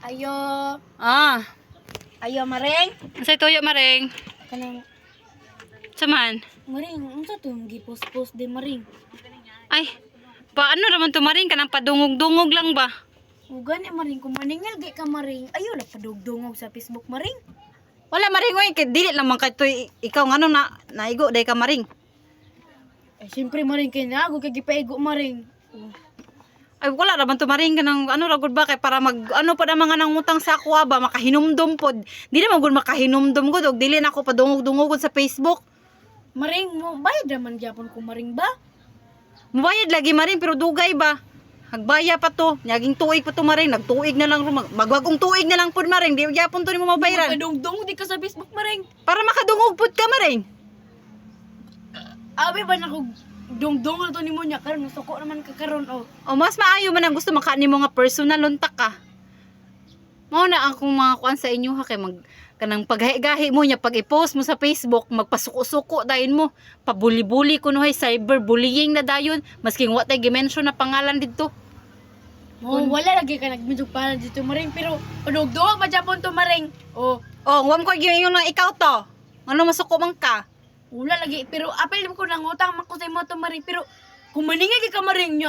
Ayo, Ah, ayo maring. unsay tuyo maring? Kanang Saman. maring, unsa to gipost-post di maring? Ay, paano naman to maring kanang padungog-dungog lang ba? Ugan ni maring kung maningil gi ka maring. Ayo la padugdungog sa Facebook maring. Wala maring oy, kay dili naman kay toy ikaw ngano na naigo day ka maring. Eh syempre maring kay nago kay gipaigo maring. Ay wala naman to maring kanang ano ra gud ba kay para mag ano pa na mga nangutang sa ako ba makahinumdom pod. Di na gud makahinumdom gud og dili na ako padungog-dungog sa Facebook. Maring mo bayad naman gyapon ko maring ba? Mubayad lagi maring pero dugay ba? Hagbaya pa to, naging tuig pa to maring, nagtuig na lang magwagong tuig na lang pod maring, di gyapon to nimo mabayaran. Padugdungog di ka sa Facebook maring. Para makadungog pod ka maring. Abi ba nako dungdung na to nimo nya karon suko naman ka karon oh. O mas maayo man ang gusto maka nimo nga personal untak ka. Mao na akong mga kuan sa inyo ha kay mag kanang paggahi-gahi mo nya pag i-post mo sa Facebook magpasuko-suko dayon mo pabuli-buli kuno hay cyberbullying na dayon masking wa tay gi-mention na pangalan didto. Oh, wala lagi ka nagmidug para dito maring pero padugdungog ba gyapon to maring. Oh, Oh, wam ko gyud lang ikaw to. Ano masuko man ka? wala lagi pero apil ko nang utang man ko sa imo to maring pero kung maningil gi ka maring nya